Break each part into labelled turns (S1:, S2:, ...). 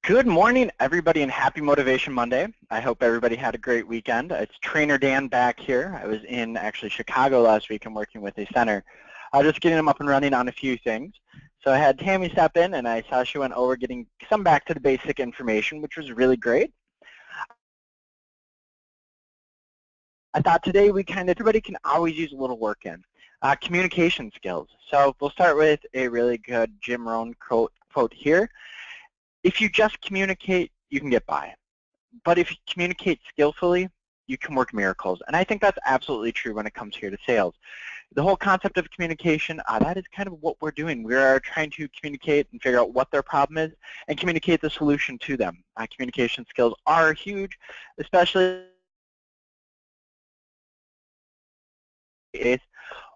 S1: Good morning, everybody, and happy Motivation Monday. I hope everybody had a great weekend. It's Trainer Dan back here. I was in actually Chicago last week and working with a center, just getting them up and running on a few things. So I had Tammy step in, and I saw she went over getting some back to the basic information, which was really great. I thought today everybody can always use a little work in. Communication skills. So we'll start with a really good Jim Rohn quote here. If you just communicate, you can get by. But if you communicate skillfully, you can work miracles. And I think that's absolutely true when it comes here to sales. The whole concept of communication, that is kind of what we're doing. We are trying to communicate and figure out what their problem is and communicate the solution to them. Communication skills are huge, especially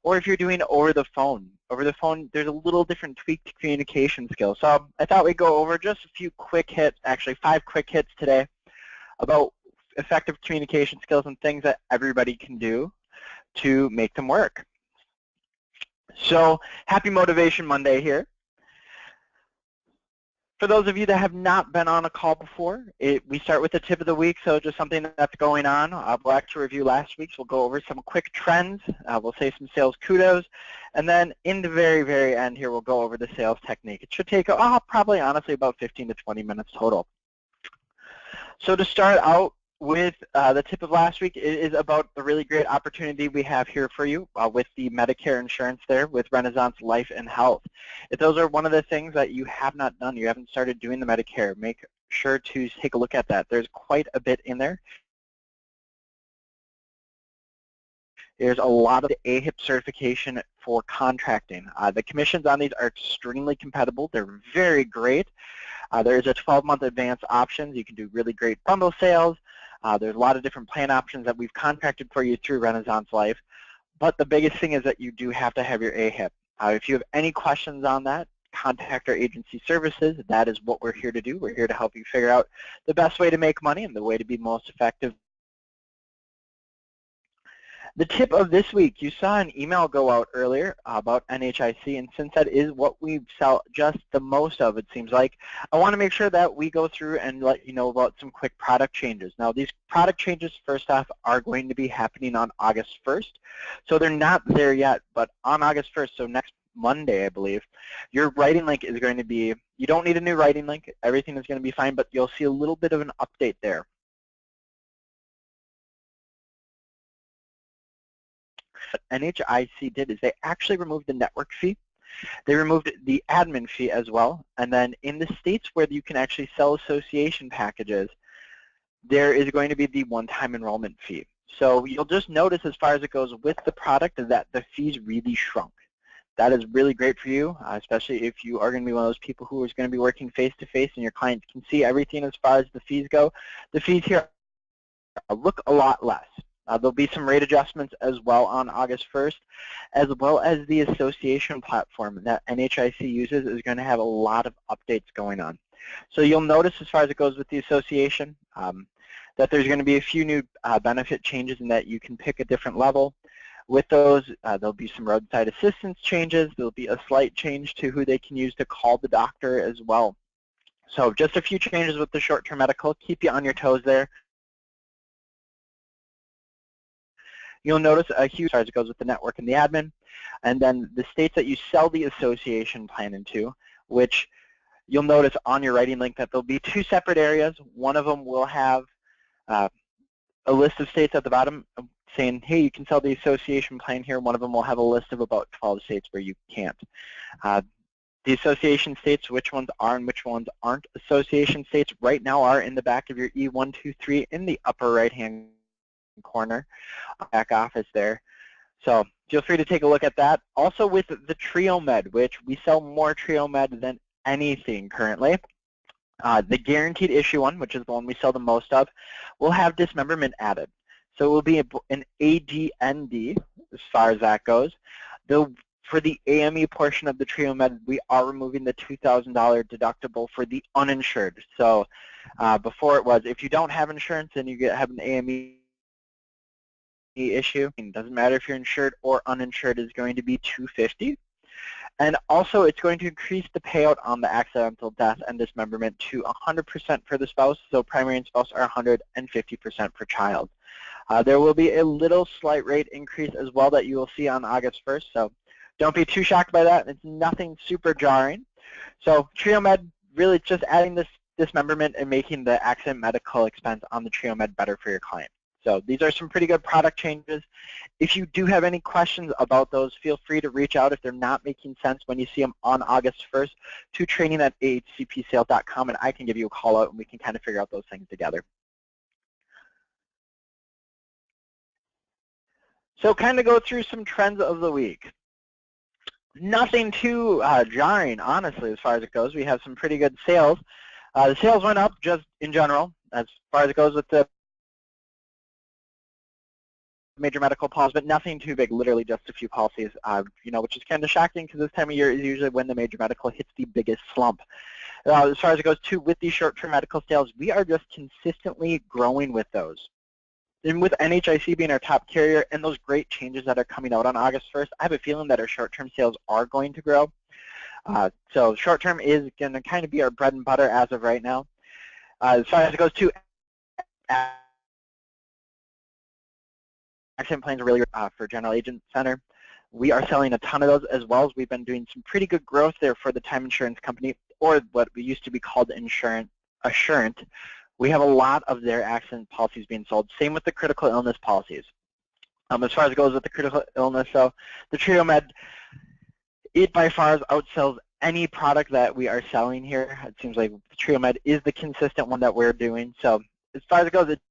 S1: or if you're doing over the phone. Over the phone, there's a little different tweaked communication skills. So I thought we'd go over just a few quick hits, actually 5 quick hits today about effective communication skills and things that everybody can do to make them work. So happy Motivation Monday here. For those of you that have not been on a call before, we start with the tip of the week, so just something that's going on. We'll actually review last week's. We'll go over some quick trends. We'll say some sales kudos. And then in the very, very end here, we'll go over the sales technique. It should take probably, honestly, about 15 to 20 minutes total. So to start out with the tip of last week is about the really great opportunity we have here for you with the Medicare insurance there with Renaissance Life and Health. If those are one of the things that you have not done, you haven't started doing the Medicare, make sure to take a look at that. There's quite a bit in there. There's a lot of the AHCP certification for contracting. The commissions on these are extremely compatible. They're very great. There is a 12-month advance option. You can do really great bundle sales. There's a lot of different plan options that we've contracted for you through Renaissance Life. But the biggest thing is that you do have to have your AHCP. If you have any questions on that, contact our agency services. That is what we're here to do. We're here to help you figure out the best way to make money and the way to be most effective. The tip of this week, you saw an email go out earlier about NHIC, and since that is what we sell just the most of, it seems like, I want to make sure that we go through and let you know about some quick product changes. Now, these product changes, first off, are going to be happening on August 1st, so they're not there yet, but on August 1st, so next Monday, I believe, your writing link is going to be, you don't need a new writing link, everything is going to be fine, but you'll see a little bit of an update there. What NHIC did is they actually removed the network fee. They removed the admin fee as well. And then in the states where you can actually sell association packages, there is going to be the one-time enrollment fee. So you'll just notice as far as it goes with the product that the fees really shrunk. That is really great for you, especially if you are going to be one of those people who is going to be working face-to-face and your clients can see everything as far as the fees go. The fees here look a lot less. There'll be some rate adjustments as well on August 1st, as well as the association platform that NHIC uses is going to have a lot of updates going on. So you'll notice as far as it goes with the association that there's going to be a few new benefit changes in that you can pick a different level. With those, there'll be some roadside assistance changes. There'll be a slight change to who they can use to call the doctor as well. So just a few changes with the short-term medical. Keep you on your toes there. You'll notice a huge, as far as it goes with the network and the admin, and then the states that you sell the association plan into, which you'll notice on your writing link that there'll be 2 separate areas. One of them will have a list of states at the bottom saying, hey, you can sell the association plan here. One of them will have a list of about 12 states where you can't. The association states, which ones are and which ones aren't association states right now are in the back of your E123 in the upper right-hand corner, back office there. So feel free to take a look at that. Also with the Trio Med, which we sell more Trio Med than anything currently. The guaranteed issue one, which is the one we sell the most of, will have dismemberment added. So it will be an ADND as far as that goes. For the AME portion of the Trio Med, we are removing the $2,000 deductible for the uninsured. So before it was, if you don't have insurance and you have an AME issue, it doesn't matter if you're insured or uninsured, is going to be $250. And also, it's going to increase the payout on the accidental death and dismemberment to 100% for the spouse, so primary and spouse are 150% for child. There will be a little slight rate increase as well that you will see on August 1st, so don't be too shocked by that. It's nothing super jarring. So TrioMed, really just adding this dismemberment and making the accident medical expense on the TrioMed better for your client. So these are some pretty good product changes. If you do have any questions about those, feel free to reach out if they're not making sense when you see them on August 1st to training@ahcpsales.com, and I can give you a call out and we can kind of figure out those things together. So kind of go through some trends of the week. Nothing too jarring, honestly, as far as it goes. We have some pretty good sales. The sales went up just in general, as far as it goes with the major medical policies, but nothing too big, literally just a few policies, which is kind of shocking because this time of year is usually when the major medical hits the biggest slump. As far as it goes too, with these short-term medical sales, we are just consistently growing with those. And with NHIC being our top carrier and those great changes that are coming out on August 1st, I have a feeling that our short-term sales are going to grow. So short-term is going to kind of be our bread and butter as of right now. As far as it goes to accident plans, really for General Agent Center, we are selling a ton of those, as well as we've been doing some pretty good growth there for the time insurance company, or what we used to be called Assurant. We have a lot of their accident policies being sold. Same with the critical illness policies. As far as it goes with the critical illness, so the TrioMed, it by far outsells any product that we are selling here. It seems like the TrioMed is the consistent one that we're doing. So as far as it goes, it's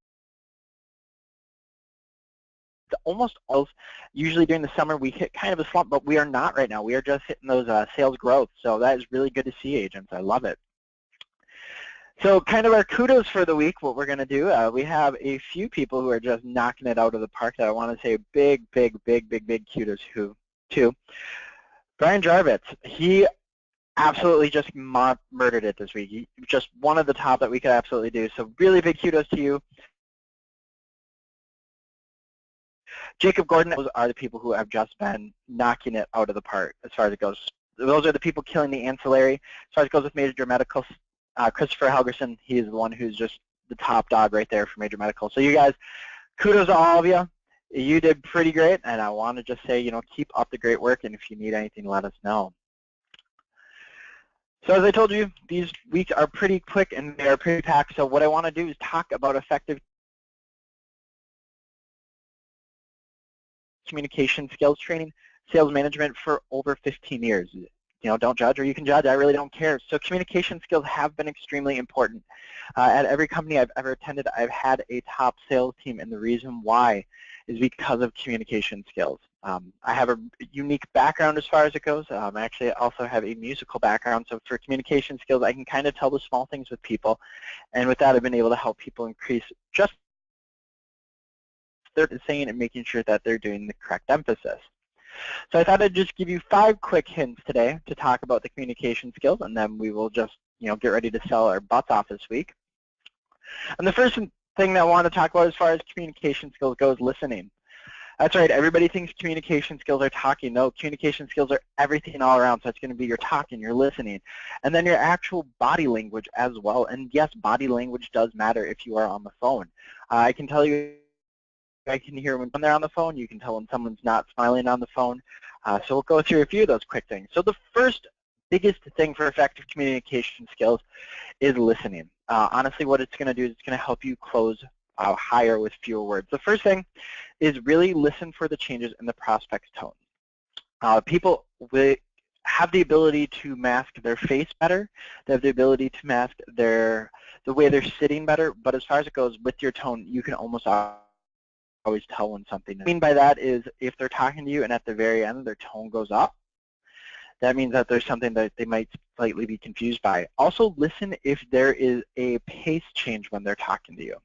S1: almost all. Usually during the summer we hit kind of a slump, but we are not right now. We are just hitting those sales growth. So that is really good to see, agents. I love it. So kind of our kudos for the week, what we're going to do, we have a few people who are just knocking it out of the park that I want to say big kudos to. Brian Jarvitz, he absolutely just murdered it this week. He, just one of the top that we could absolutely do. So really big kudos to you. Jacob Gordon, those are the people who have just been knocking it out of the park as far as it goes. Those are the people killing the ancillary. As far as it goes with major medical, Christopher Helgerson, he is the one who's just the top dog right there for major medical. So you guys, kudos to all of you. You did pretty great, and I want to just say, keep up the great work, and if you need anything, let us know. So as I told you, these weeks are pretty quick and they are pretty packed, so what I want to do is talk about effective communication skills training, sales management for over 15 years. Don't judge, or you can judge. I really don't care. So communication skills have been extremely important. At every company I've ever attended, I've had a top sales team, and the reason why is because of communication skills. I have a unique background as far as it goes. Actually, I also have a musical background, so for communication skills, I can kind of tell the small things with people, and with that, I've been able to help people increase just they're saying and making sure that they're doing the correct emphasis. So I thought I'd just give you 5 quick hints today to talk about the communication skills, and then we will just, get ready to sell our butts off this week. And the first thing that I want to talk about as far as communication skills goes, listening. That's right, everybody thinks communication skills are talking. No, communication skills are everything all around, so it's going to be your talking, your listening, and then your actual body language as well. And yes, body language does matter if you are on the phone. I can tell you, I can hear when they're on the phone. You can tell when someone's not smiling on the phone. So we'll go through a few of those quick things. So the first biggest thing for effective communication skills is listening. Honestly, what it's going to do is it's going to help you close higher with fewer words. The first thing is really listen for the changes in the prospect's tone. People have the ability to mask their face better. They have the ability to mask the way they're sitting better. But as far as it goes with your tone, you can almost always tell when something is. What I mean by that is if they're talking to you and at the very end their tone goes up, that means that there's something that they might slightly be confused by. Also listen if there is a pace change when they're talking to you.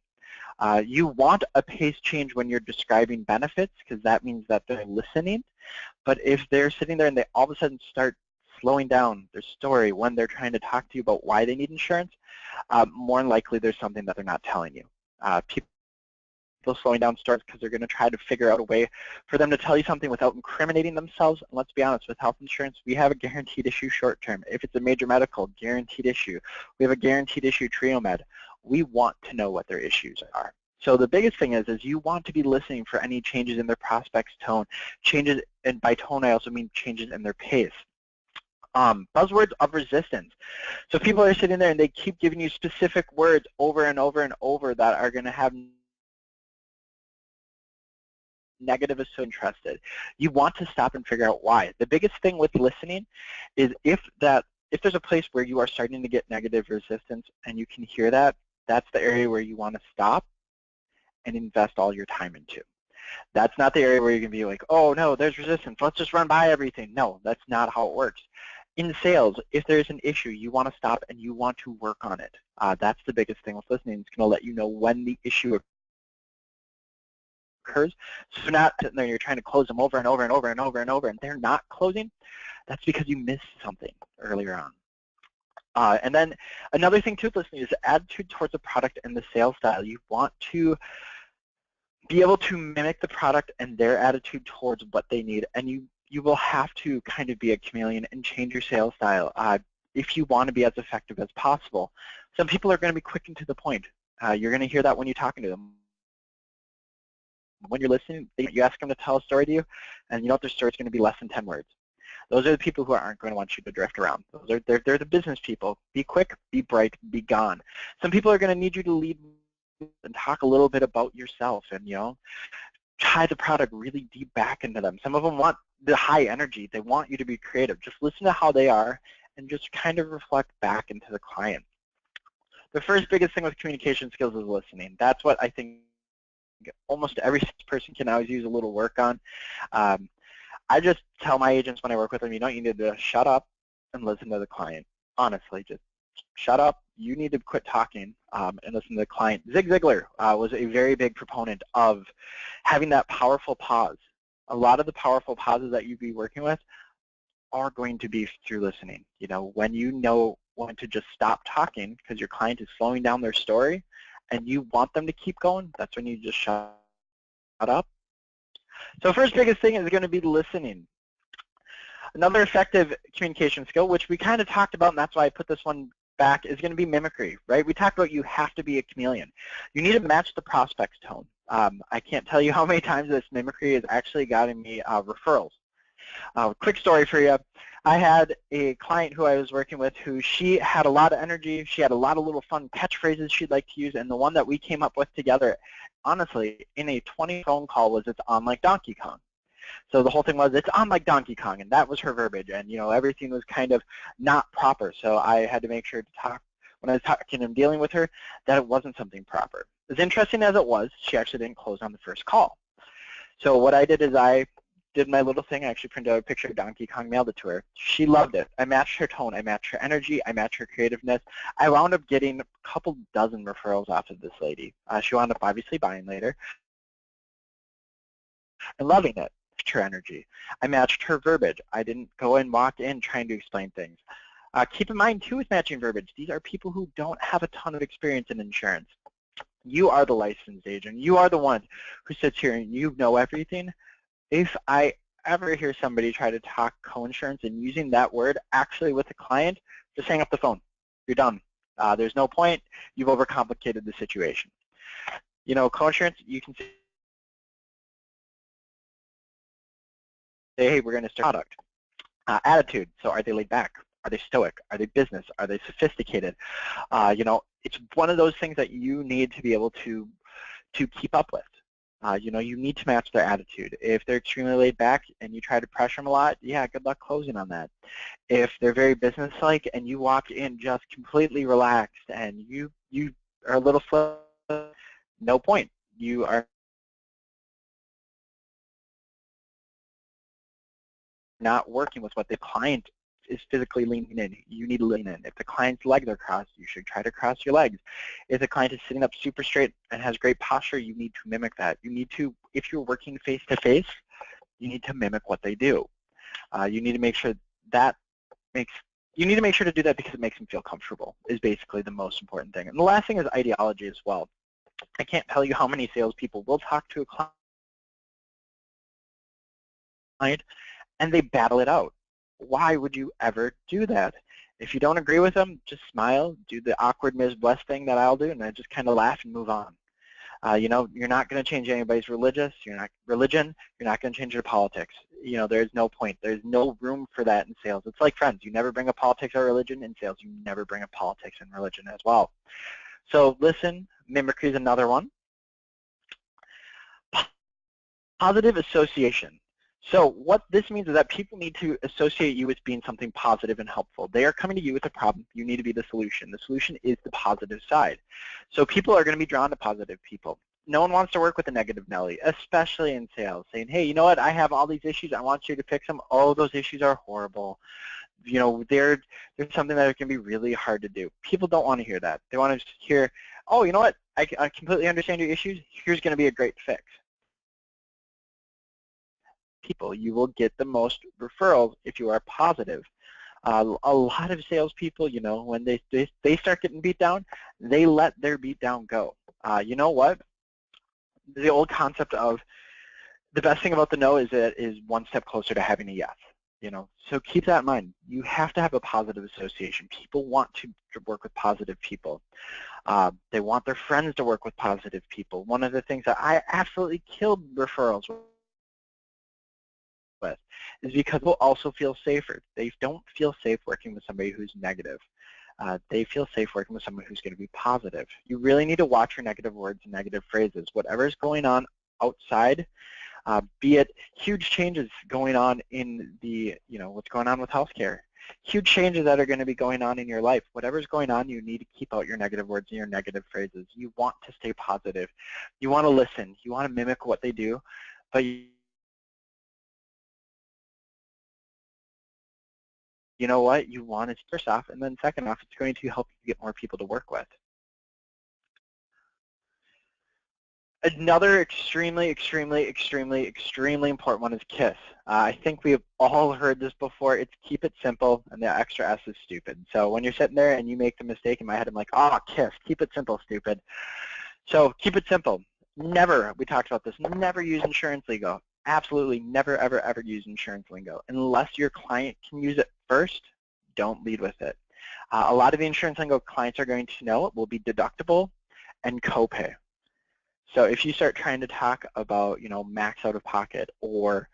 S1: You want a pace change when you're describing benefits because that means that they're listening. But if they're sitting there and they all of a sudden start slowing down their story when they're trying to talk to you about why they need insurance, more than likely there's something that they're not telling you. People slowing down stories because they're going to try to figure out a way for them to tell you something without incriminating themselves. And let's be honest, with health insurance, we have a guaranteed issue short term. If it's a major medical, guaranteed issue. We have a guaranteed issue TrioMed. We want to know what their issues are. So the biggest thing is you want to be listening for any changes in their prospect's tone. Changes, and by tone I also mean changes in their pace. Buzzwords of resistance. So people are sitting there and they keep giving you specific words over and over and over that are going to have negative association interested. You want to stop and figure out why. The biggest thing with listening is if there's a place where you are starting to get negative resistance and you can hear that, that's the area where you want to stop and invest all your time into. That's not the area where you can be like, oh no, there's resistance, let's just run by everything. No, that's not how it works. In sales, if there's an issue, you want to stop and you want to work on it. That's the biggest thing with listening. It's going to let you know when the issue occurs. So you're not sitting there and you're trying to close them over and over and over and over and over and they're not closing. That's because you missed something earlier on. And then another thing too with listening is attitude towards the product and the sales style. You want to be able to mimic the product and their attitude towards what they need, and you will have to kind of be a chameleon and change your sales style if you want to be as effective as possible. Some people are going to be quick and to the point. You're going to hear that when you're talking to them. When you're listening, you ask them to tell a story to you, and you know what, their story is going to be less than 10 words. Those are the people who aren't going to want you to drift around. They're the business people. Be quick, be bright, be gone. Some people are going to need you to lead and talk a little bit about yourself and, you know, tie the product really deep back into them. Some of them want the high energy. They want you to be creative. Just listen to how they are and just kind of reflect back into the client. The first biggest thing with communication skills is listening. That's what I think almost every person can always use a little work on. I just tell my agents when I work with them, you know, you need to shut up and listen to the client. Honestly, just shut up. You need to quit talking and listen to the client. Zig Ziglar was a very big proponent of having that powerful pause. A lot of the powerful pauses that you'd be working with are going to be through listening. You know when to just stop talking because your client is slowing down their story and you want them to keep going, that's when you just shut up. So first biggest thing is going to be listening. Another effective communication skill, which we kind of talked about, and that's why I put this one back, is going to be mimicry, right? We talked about you have to be a chameleon. You need to match the prospect's tone. I can't tell you how many times this mimicry has actually gotten me referrals. Quick story for you. I had a client who I was working with who she had a lot of energy. She had a lot of little fun catchphrases she'd like to use, and the one that we came up with together, honestly, in a 20 phone call was, "It's on like Donkey Kong." So the whole thing was, "It's on like Donkey Kong," and that was her verbiage, and you know everything was kind of not proper. So I had to make sure to talk, when I was talking and dealing with her, that it wasn't something proper. As interesting as it was, she actually didn't close on the first call. So what I did is I did my little thing. I actually printed out a picture of Donkey Kong, mailed it to her. She loved it. I matched her tone. I matched her energy. I matched her creativeness. I wound up getting a couple dozen referrals off of this lady. She wound up obviously buying later and loving it. Her energy. I matched her verbiage. I didn't go and walk in trying to explain things. Keep in mind, too, with matching verbiage, these are people who don't have a ton of experience in insurance. You are the licensed agent. You are the one who sits here and you know everything. If I ever hear somebody try to talk coinsurance and using that word actually with a client, just hang up the phone. You're done. There's no point. You've overcomplicated the situation. You know, coinsurance, you can say, hey, we're going to start product. Attitude, so are they laid back? Are they stoic? Are they business? Are they sophisticated? You know, it's one of those things that you need to be able to keep up with. You know, you need to match their attitude. If they're extremely laid back and you try to pressure them a lot, yeah, good luck closing on that. If they're very business-like and you walk in just completely relaxed and you are a little slow, no point. You are not working with what the client is physically leaning in. You need to lean in. If the client's legs are crossed, you should try to cross your legs. If the client is sitting up super straight and has great posture, you need to mimic that. You need to, if you're working face-to-face, you need to mimic what they do. You need to make sure you need to make sure to do that because it makes them feel comfortable is basically the most important thing. And the last thing is ideology as well. I can't tell you how many salespeople will talk to a client and they battle it out. Why would you ever do that? If you don't agree with them, just smile, do the awkward Ms. Bless thing that I'll do, and I just kind of laugh and move on. You know, you're not going to change anybody's religion. You're not going to change their politics. You know, there's no point. There's no room for that in sales. It's like friends. You never bring up politics or religion in sales. You never bring up politics and religion as well. So listen, mimicry is another one. Positive association. So what this means is that people need to associate you with being something positive and helpful. They are coming to you with a problem. You need to be the solution. The solution is the positive side. So people are going to be drawn to positive people. No one wants to work with a negative Nelly, especially in sales, saying, hey, you know what, I have all these issues. I want you to fix them. Oh, those issues are horrible. You know, they're something that can be really hard to do. People don't want to hear that. They want to hear, oh, you know what, I completely understand your issues. Here's going to be a great fix. People, you will get the most referrals if you are positive. A lot of salespeople, you know, when they start getting beat down, they let their beat down go. You know what? The old concept of the best thing about the no is that is one step closer to having a yes. You know, so keep that in mind. You have to have a positive association. People want to work with positive people. They want their friends to work with positive people. One of the things that I absolutely killed referrals with is because people also feel safer. They don't feel safe working with somebody who's negative. They feel safe working with someone who's going to be positive. You really need to watch your negative words and negative phrases. Whatever's going on outside, be it huge changes going on in the, you know, what's going on with healthcare, huge changes that are going to be going on in your life. Whatever's going on, you need to keep out your negative words and your negative phrases. You want to stay positive. You want to listen. You want to mimic what they do, but you know what? You want it first off, and then second off, it's going to help you get more people to work with. Another extremely important one is KISS. I think we've all heard this before. It's keep it simple, and the extra S is stupid. So when you're sitting there and you make the mistake, in my head I'm like, oh, KISS, keep it simple, stupid. So keep it simple. Never, we talked about this, never use insurance lingo. Absolutely never, ever, ever use insurance lingo. Unless your client can use it first, don't lead with it. A lot of the insurance lingo clients are going to know will be deductible and copay. So if you start trying to talk about, you know, max out of pocket or,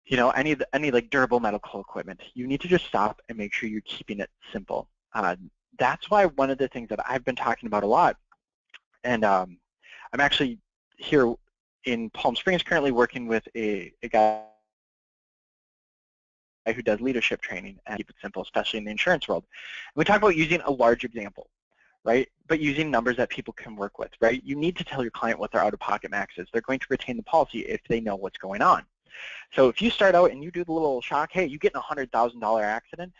S1: you know, any like durable medical equipment, you need to just stop and make sure you're keeping it simple. That's why one of the things that I've been talking about a lot, and I'm actually here in Palm Springs currently working with a guy who does leadership training and keep it simple, especially in the insurance world. And we talk about using a large example, right? But using numbers that people can work with, right? You need to tell your client what their out-of-pocket max is. They're going to retain the policy if they know what's going on. So if you start out and you do the little shock, hey, you get in a $100,000 accident,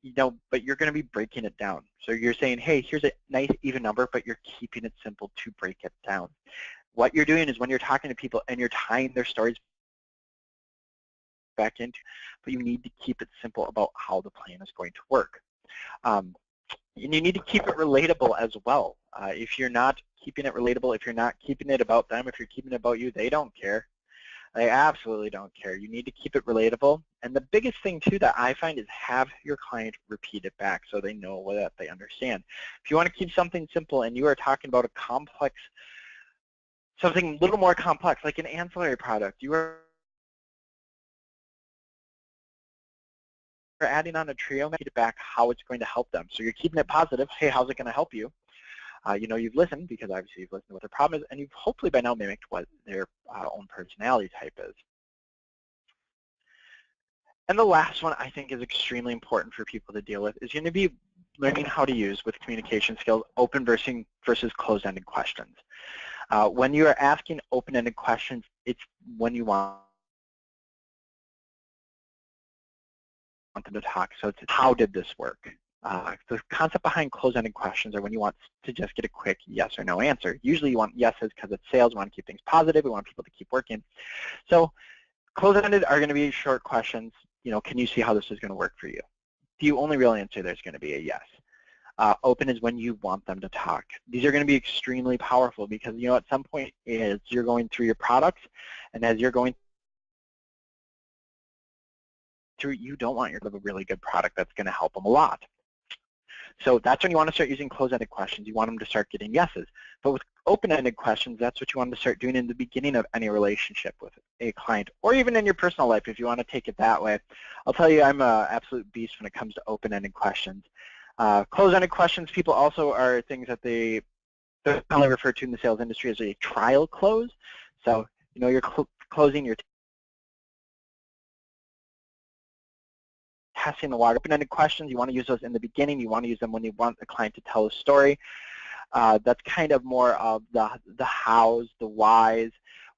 S1: you know, but you're going to be breaking it down. So you're saying, hey, here's a nice even number, but you're keeping it simple to break it down. What you're doing is when you're talking to people and you're tying their stories back into, but you need to keep it simple about how the plan is going to work. And you need to keep it relatable as well. If you're not keeping it relatable, if you're not keeping it about them, if you're keeping it about you, they don't care. They absolutely don't care. You need to keep it relatable. And the biggest thing, too, that I find is have your client repeat it back so they know that they understand. If you want to keep something simple and you are talking about a complex, something a little more complex, like an ancillary product, you are adding on a trio, repeat it back how it's going to help them. So you're keeping it positive. Hey, how's it going to help you? You know, you've listened because obviously you've listened to what their problem is, and you've hopefully by now mimicked what their own personality type is. And the last one I think is extremely important for people to deal with is going to be learning how to use with communication skills open versus closed-ended questions. When you are asking open-ended questions, it's when you want them to talk. So it's how did this work? The concept behind closed-ended questions are when you want to just get a quick yes or no answer. Usually you want yeses because it's sales. We want to keep things positive. We want people to keep working. So closed-ended are going to be short questions. You know, can you see how this is going to work for you? The only real answer there is going to be a yes. Open is when you want them to talk. These are going to be extremely powerful because, you know, at some point is you're going through your products, and as you're going through, you don't want your to have a really good product that's going to help them a lot. So that's when you want to start using closed-ended questions. You want them to start getting yeses. But with open-ended questions, that's what you want to start doing in the beginning of any relationship with a client, or even in your personal life if you want to take it that way. I'll tell you, I'm an absolute beast when it comes to open-ended questions. Closed-ended questions, people also are things that they're commonly referred to in the sales industry as a trial close. So, you know, you're closing your testing the water. Open-ended questions, you want to use those in the beginning. You want to use them when you want the client to tell a story. That's kind of more of the hows, the whys,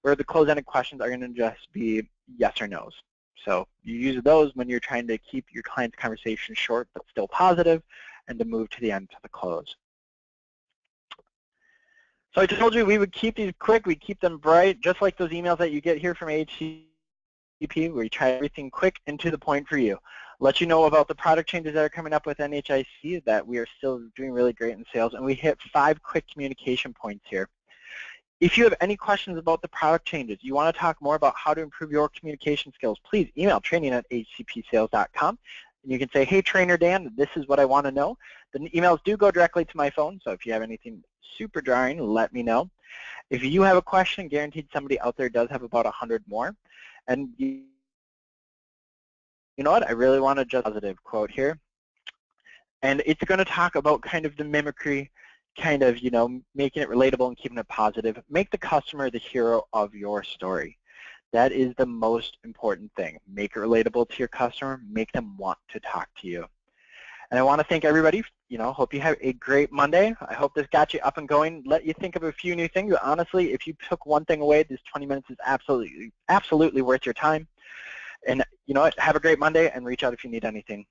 S1: where the closed-ended questions are going to just be yes or no's. So you use those when you're trying to keep your client's conversation short but still positive, and to move to the end to the close. So I told you we would keep these quick, we'd keep them bright, just like those emails that you get here from AHCP, where you try everything quick and to the point for you. Let you know about the product changes that are coming up with NHIC, that we are still doing really great in sales, and we hit 5 quick communication points here. If you have any questions about the product changes, you want to talk more about how to improve your communication skills, please email training@ahcpsales.com. And you can say, hey, Trainer Dan, this is what I want to know. The emails do go directly to my phone, so if you have anything super jarring, let me know. If you have a question, guaranteed somebody out there does have about 100 more. And you know what, I really want to just positive quote here. And it's going to talk about kind of the mimicry, kind of, you know, making it relatable and keeping it positive. Make the customer the hero of your story. That is the most important thing. Make it relatable to your customer. Make them want to talk to you. And I want to thank everybody. You know, hope you have a great Monday. I hope this got you up and going. Let you think of a few new things. Honestly, if you took one thing away, this 20 minutes is absolutely worth your time. And you know what? Have a great Monday, and reach out if you need anything.